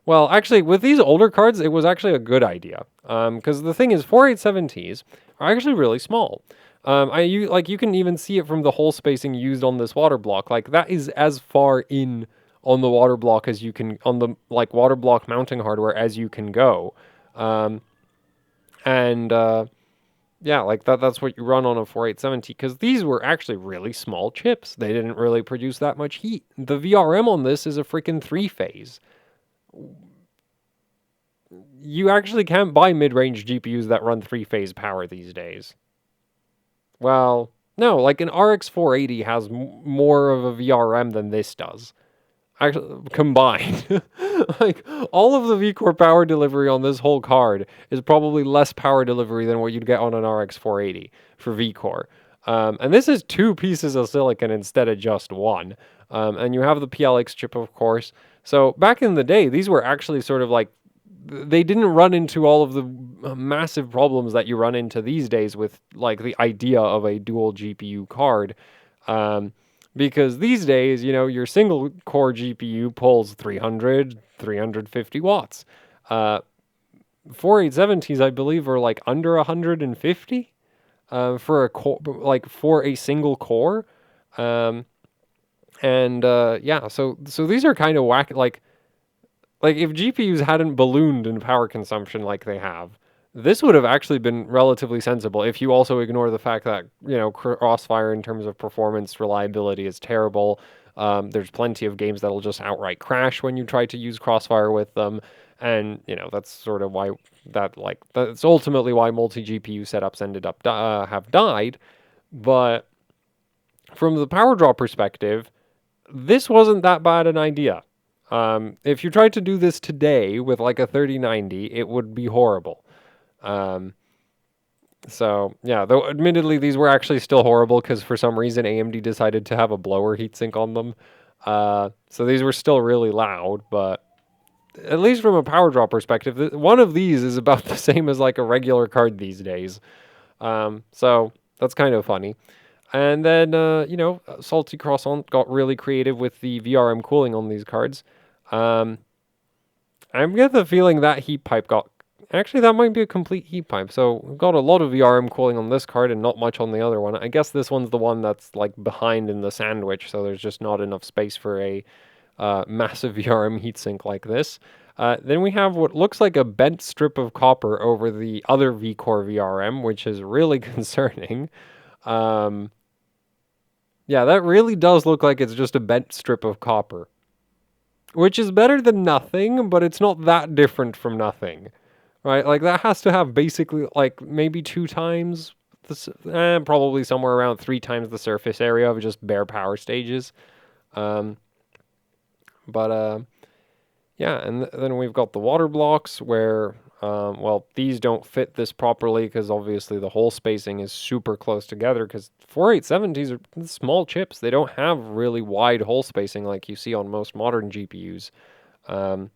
Well, actually, with these older cards, it was actually a good idea. Because the thing is, 4870s are actually really small. You can even see it from the hole spacing used on this water block. Like, that is as far in on the water block as you can, on the, like, water block mounting hardware as you can go. Yeah, like that's what you run on a 4870, because these were actually really small chips. They didn't really produce that much heat. The VRM on this is a freaking 3-phase. You actually can't buy mid-range GPUs that run 3-phase power these days. Well, no, like an RX 480 has more of a VRM than this does. Actually, combined. Like, all of the V-Core power delivery on this whole card is probably less power delivery than what you'd get on an RX 480 for V-Core. And this is 2 pieces of silicon instead of just 1. And you have the PLX chip, of course. So back in the day, these were actually sort of like, they didn't run into all of the massive problems that you run into these days with like the idea of a dual GPU card. Because these days, you know, your single core GPU pulls 300, 350 watts. 4870s, I believe, are like under 150 for a core, like for a single core. Yeah, so these are kind of whack. Like if GPUs hadn't ballooned in power consumption like they have, this would have actually been relatively sensible if you also ignore the fact that, you know, Crossfire in terms of performance reliability is terrible. There's plenty of games that'll just outright crash when you try to use Crossfire with them. And, you know, that's sort of why that's ultimately why multi-GPU setups ended up have died. But from the power draw perspective, this wasn't that bad an idea. If you tried to do this today with like a 3090, it would be horrible. So yeah, though admittedly these were actually still horrible because for some reason AMD decided to have a blower heatsink on them. So these were still really loud, but at least from a power draw perspective, one of these is about the same as like a regular card these days. So that's kind of funny. And then, you know, Salty Croissant got really creative with the VRM cooling on these cards. I'm getting the feeling that heat pipe got... Actually, that might be a complete heat pipe. So we've got a lot of VRM cooling on this card and not much on the other one. I guess this one's the one that's like behind in the sandwich, so there's just not enough space for a massive VRM heatsink like this. Then we have what looks like a bent strip of copper over the other V-Core VRM, which is really concerning. Yeah, that really does look like it's just a bent strip of copper. Which is better than nothing, but it's not that different from nothing. Right? Like, that has to have basically, like, maybe 2 times, probably somewhere around 3 times the surface area of just bare power stages. Um, but, yeah, and then we've got the water blocks where, well, these don't fit this properly because obviously the hole spacing is super close together because 4870s are small chips. They don't have really wide hole spacing like you see on most modern GPUs. And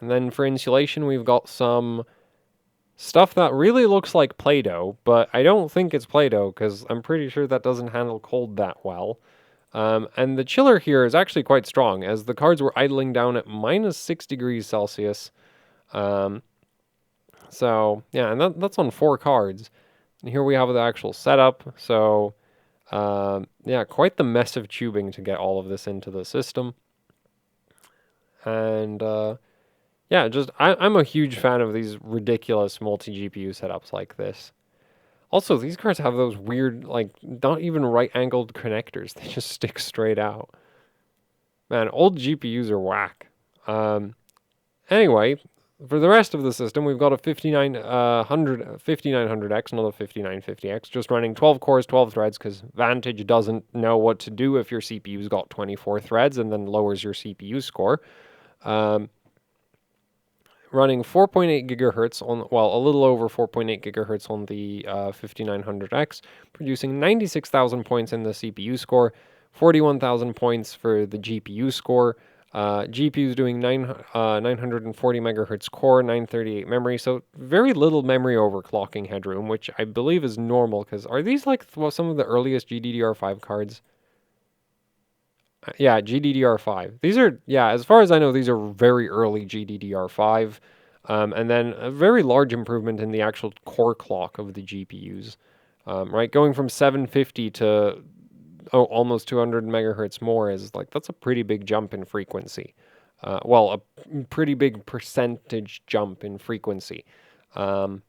then for insulation, we've got some stuff that really looks like Play-Doh, but I don't think it's Play-Doh because I'm pretty sure that doesn't handle cold that well. And the chiller here is actually quite strong, as the cards were idling down at -6 degrees Celsius. So, yeah, and that's on 4 cards. And here we have the actual setup. So, yeah, quite the mess of tubing to get all of this into the system. And, yeah, I'm a huge fan of these ridiculous multi-GPU setups like this. Also, these cards have those weird, like, not even right-angled connectors. They just stick straight out. Man, old GPUs are whack. Anyway, for the rest of the system, we've got a 5900X, not a 5950X, just running 12 cores, 12 threads, because Vantage doesn't know what to do if your CPU's got 24 threads and then lowers your CPU score. Running 4.8 gigahertz on, well, a little over 4.8 gigahertz on the 5900X, producing 96,000 points in the CPU score, 41,000 points for the GPU score. GPU is doing 940 megahertz core, 938 memory, so very little memory overclocking headroom, which I believe is normal, because are these like some of the earliest GDDR5 cards? Yeah, GDDR5. These are, yeah, as far as I know, these are very early GDDR5. And then a very large improvement in the actual core clock of the GPUs. Right, going from 750 to almost 200 megahertz more is like, that's a pretty big jump in frequency. Well, a pretty big percentage jump in frequency. And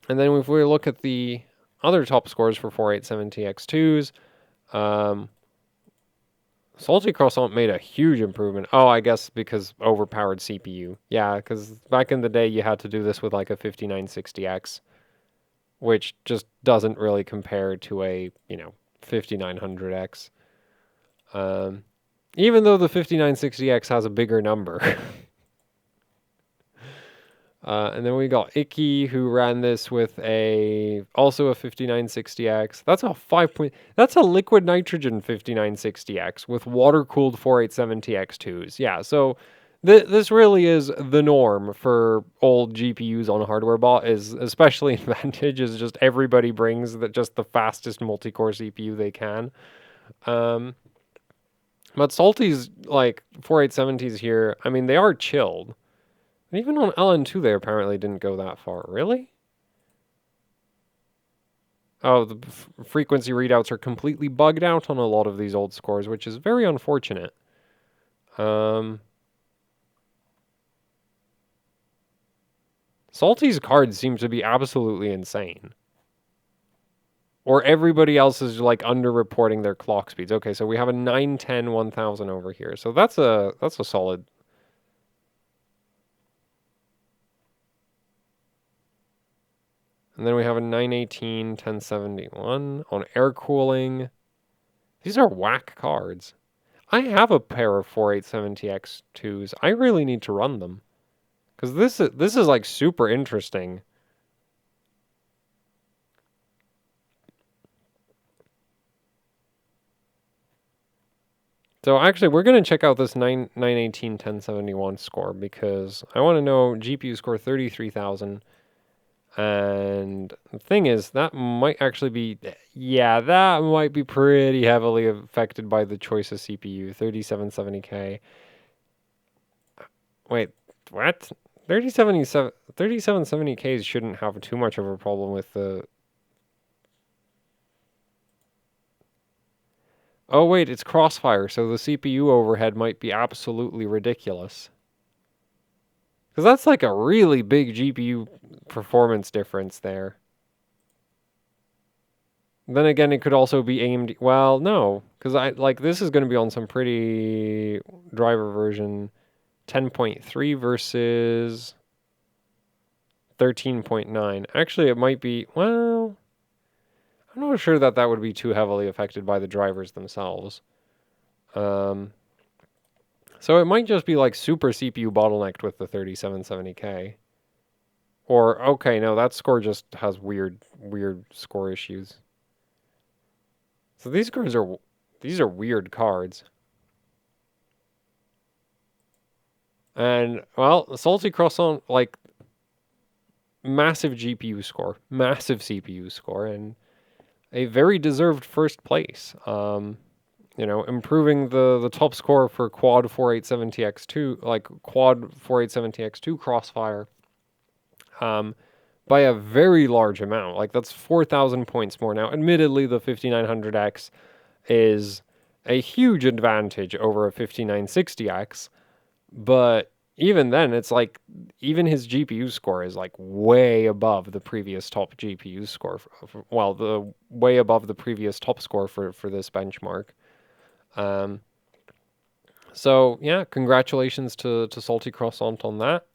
then if we look at the other top scores for 4870X2s, Salty Croissant made a huge improvement. Oh, I guess because overpowered CPU. Yeah, because back in the day you had to do this with like a 5960X, which just doesn't really compare to a, 5900X. Even though the 5960X has a bigger number. And then we got Icky, who ran this with also a 5960X. That's a liquid nitrogen 5960X with water-cooled 4870X2s. Yeah, so this really is the norm for old GPUs on HWbot, is especially in Vantage, is just everybody brings just the fastest multi-core CPU they can. But Salty's, like, 4870s here, I mean, they are chilled. And even on LN2, they apparently didn't go that far. Really? Oh, the frequency readouts are completely bugged out on a lot of these old scores, which is very unfortunate. Salty's cards seem to be absolutely insane. Or everybody else is like underreporting their clock speeds. Okay, so we have a 910 1000 over here. So that's a solid. And then we have a 918 1071 on air cooling. These are whack cards. I have a pair of 4870X2s. I really need to run them. Because this is like super interesting. So actually, we're going to check out this 918 1071 score because I want to know GPU score 33,000. And the thing is, that might actually be, yeah, that might be pretty heavily affected by the choice of CPU, 3770K. Wait, what? 3770Ks shouldn't have too much of a problem with the... Oh wait, it's Crossfire, so the CPU overhead might be absolutely ridiculous. Because that's like a really big GPU performance difference there. Then again, it could also be AMD. Well, no, because this is going to be on some pretty driver version 10.3 versus 13.9. Actually, it might be, well, I'm not sure that would be too heavily affected by the drivers themselves. So it might just be like super CPU bottlenecked with the 3770K. Or, okay, no, that score just has weird score issues. So these are weird cards. And, well, Salty Croissant, like, massive GPU score, massive CPU score, and a very deserved first place. Improving the top score for quad 4870X2, like quad 4870X2 Crossfire, by a very large amount. Like, that's 4,000 points more. Now, admittedly, the 5900X is a huge advantage over a 5960X, but even then, it's like, even his GPU score is like way above the previous top GPU score. Way above the previous top score for this benchmark. So yeah, congratulations to Salty Croissant on that.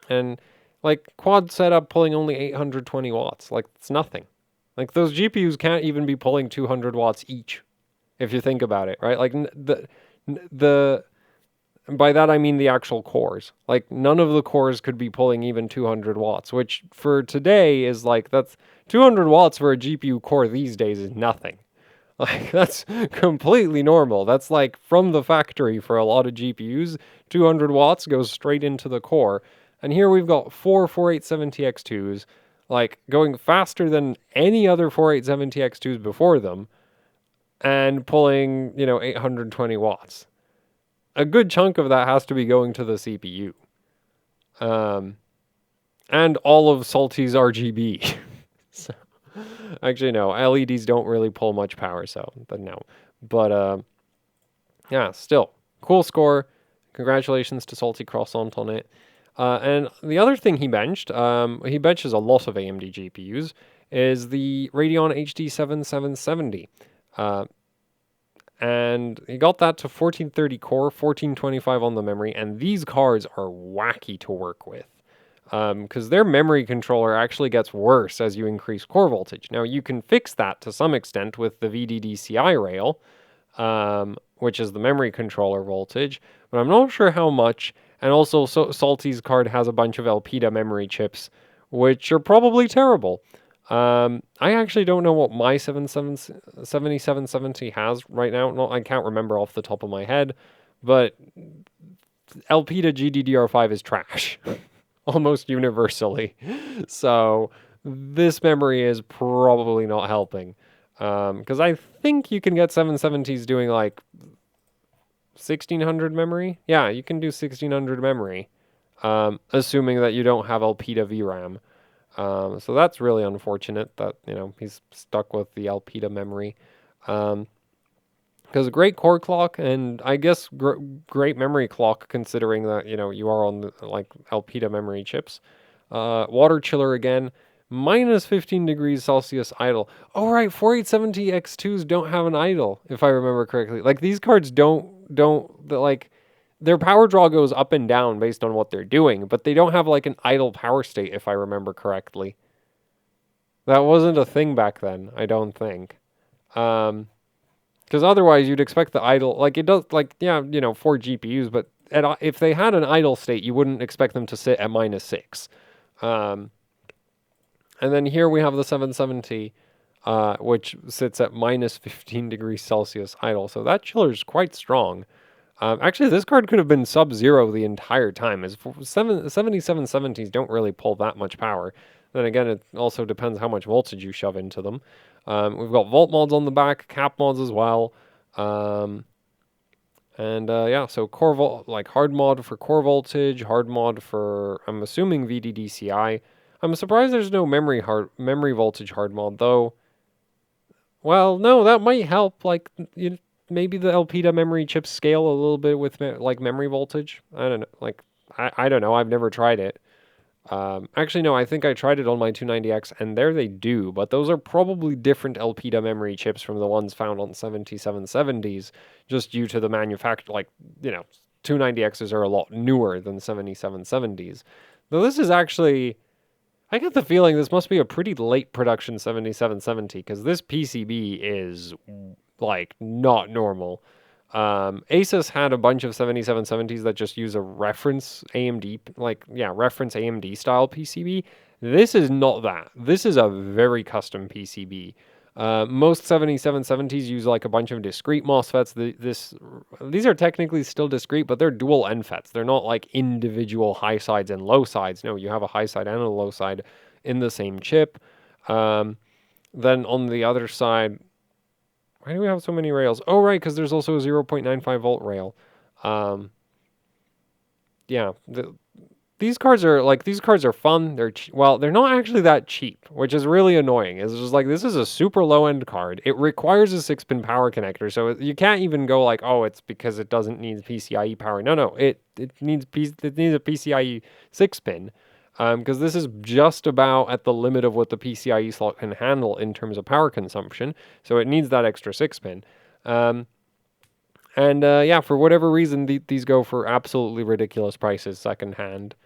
And like quad setup pulling only 820 watts, like it's nothing. Like those GPUs can't even be pulling 200 watts each, if you think about it, right? Like the by that I mean the actual cores. Like none of the cores could be pulling even 200 watts, which for today is like, that's 200 watts for a GPU core these days is nothing. Like that's completely normal. That's like from the factory for a lot of GPUs, 200 watts goes straight into the core. And here we've got four 4870X2s, like going faster than any other 4870X2s before them, and pulling, 820 watts. A good chunk of that has to be going to the CPU. And all of Salty's RGB. So, actually, no. LEDs don't really pull much power, so no. But, yeah, still. Cool score. Congratulations to Salty Croissant on it. And the other thing he benched, he benches a lot of AMD GPUs, is the Radeon HD 7770. And he got that to 1430 core, 1425 on the memory, and these cards are wacky to work with. Because their memory controller actually gets worse as you increase core voltage. Now, you can fix that to some extent with the VDDCI rail, which is the memory controller voltage, but I'm not sure how much. And also, Salty's card has a bunch of Elpida memory chips, which are probably terrible. I actually don't know what my 7770 has right now. No, I can't remember off the top of my head, but Elpida GDDR5 is trash, almost universally. So this memory is probably not helping, because I think you can get 770s doing like 1600 memory. Yeah, you can do 1600 memory, assuming that you don't have Elpida VRAM. So that's really unfortunate that, he's stuck with the Elpida memory. Because great core clock, and I guess great memory clock, considering that, you are on the, like, Elpida memory chips. Water chiller again, minus 15 degrees Celsius idle. Oh, right, 4870X2s don't have an idle, if I remember correctly. Like, these cards like, their power draw goes up and down based on what they're doing, but they don't have like an idle power state, if I remember correctly. That wasn't a thing back then, I don't think. Because otherwise you'd expect the idle, like it does, like, yeah, 4 GPUs, but if they had an idle state, you wouldn't expect them to sit at -6. And then here we have the 770, which sits at minus 15 degrees Celsius idle. So that chiller is quite strong. Actually, this card could have been sub-zero the entire time, as 7770s don't really pull that much power. Then again, it also depends how much voltage you shove into them. We've got volt mods on the back, cap mods as well. Yeah, so hard mod for core voltage, hard mod for, I'm assuming, VDDCI. I'm surprised there's no memory voltage hard mod, though. Well, no, that might help. Like, maybe the Elpida memory chips scale a little bit with like memory voltage. I don't know. Like, I don't know. I've never tried it. Actually, no, I think I tried it on my 290X, and there they do, but those are probably different Elpida memory chips from the ones found on 7770s, just due to the manufacture, like, 290Xs are a lot newer than 7770s. Though this is actually, I get the feeling this must be a pretty late production 7770, because this PCB is, like, not normal. Asus had a bunch of 7770s that just use a reference AMD, reference AMD style PCB. This is not that. This is a very custom PCB. Most 7770s use like a bunch of discrete MOSFETs. These are technically still discrete, but they're dual NFETs. They're not like individual high sides and low sides. No, you have a high side and a low side in the same chip. Then on the other side, why do we have so many rails? Oh, right, because there's also a 0.95 volt rail. Yeah, these cards are fun. They're not actually that cheap, which is really annoying. It's just like, this is a super low end card. It requires a 6-pin power connector, so you can't even go like, oh, it's because it doesn't need PCIe power. No, it needs a PCIe 6-pin. Because this is just about at the limit of what the PCIe slot can handle in terms of power consumption, so it needs that extra 6-pin. Yeah, for whatever reason, these go for absolutely ridiculous prices secondhand,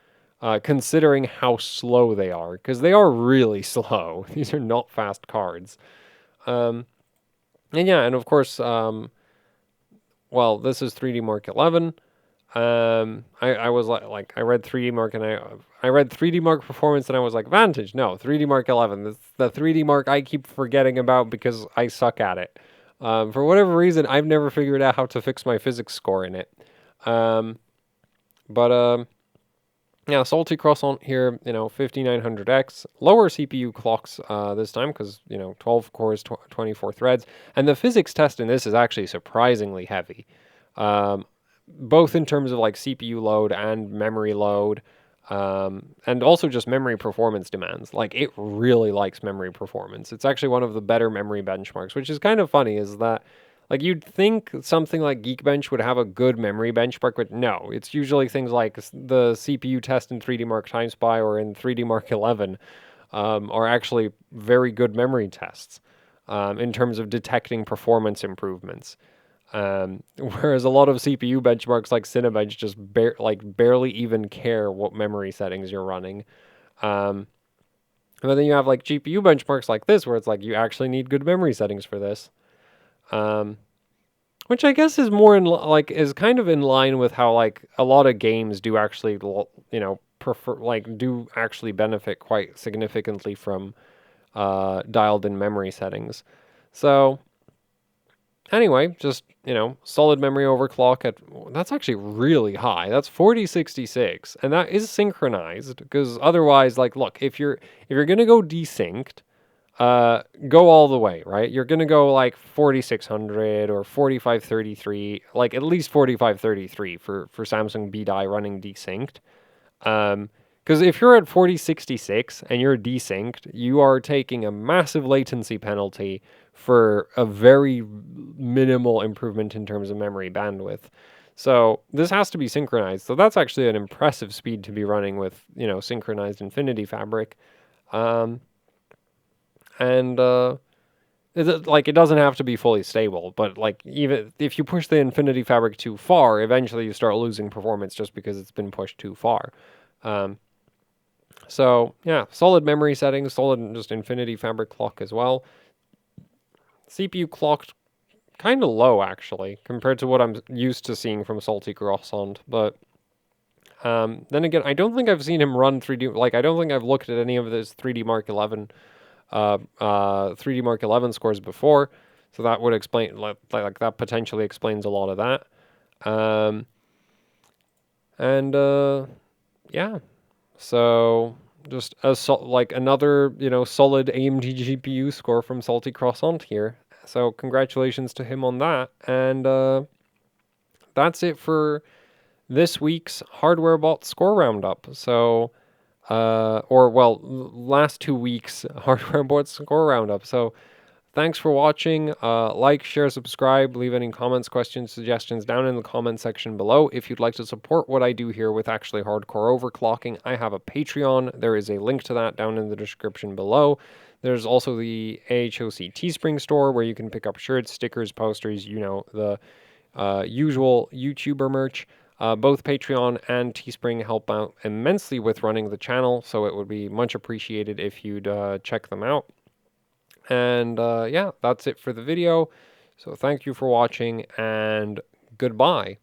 considering how slow they are, because they are really slow. These are not fast cards. And of course, this is 3D Mark 11. I was like I read 3D Mark and I read 3D Mark Performance and I was like, Vantage, no, 3D Mark 11. This the 3D Mark I keep forgetting about because I suck at it. For whatever reason, I've never figured out how to fix my physics score in it. Yeah, Salty Croissant here, 5900X, lower CPU clocks this time because, 12 cores, 24 threads, and the physics test in this is actually surprisingly heavy. Both in terms of like CPU load and memory load, and also just memory performance demands. Like, it really likes memory performance. It's actually one of the better memory benchmarks, which is kind of funny, is that, like, you'd think something like Geekbench would have a good memory benchmark, but no, it's usually things like the CPU test in 3D Mark TimeSpy or in 3D Mark 11 are actually very good memory tests in terms of detecting performance improvements. Whereas a lot of CPU benchmarks like Cinebench just barely even care what memory settings you're running. But then you have like GPU benchmarks like this, where it's like you actually need good memory settings for this. Which I guess is more is kind of in line with how like a lot of games do actually, do actually benefit quite significantly from dialed in memory settings. So anyway, just, solid memory overclock that's actually really high. That's 4066, and that is synchronized, because otherwise, like, look, if you're going to go desynced, go all the way, right? You're going to go like 4600 or 4533, like at least 4533 for Samsung BDI running desynced. Because if you're at 4066 and you're desynced, you are taking a massive latency penalty for a very minimal improvement in terms of memory bandwidth. So this has to be synchronized. So that's actually an impressive speed to be running with, synchronized Infinity Fabric. It doesn't have to be fully stable, but like, even if you push the Infinity Fabric too far, eventually you start losing performance just because it's been pushed too far. So yeah, solid memory settings, solid just Infinity Fabric clock as well. CPU clocked kind of low, actually, compared to what I'm used to seeing from Salty Croissant. But then again, I don't think I've seen him run 3D. Like, I don't think I've looked at any of his 3D Mark 11, 3D Mark 11 scores before. So that would explain, like that potentially explains a lot of that. Yeah. So just another, solid AMD GPU score from Salty Croissant here. So congratulations to him on that. And that's it for this week's HWbot score roundup. So, last 2 weeks HWbot score roundup. So Thanks for watching. Like, share, subscribe, leave any comments, questions, suggestions down in the comment section below. If you'd like to support what I do here with actually hardcore overclocking, I have a Patreon. There is a link to that down in the description below. There's also the AHOC Teespring store where you can pick up shirts, stickers, posters, you know, the usual YouTuber merch. Both Patreon and Teespring help out immensely with running the channel, so it would be much appreciated if you'd check them out. And yeah, that's it for the video. So thank you for watching, and goodbye.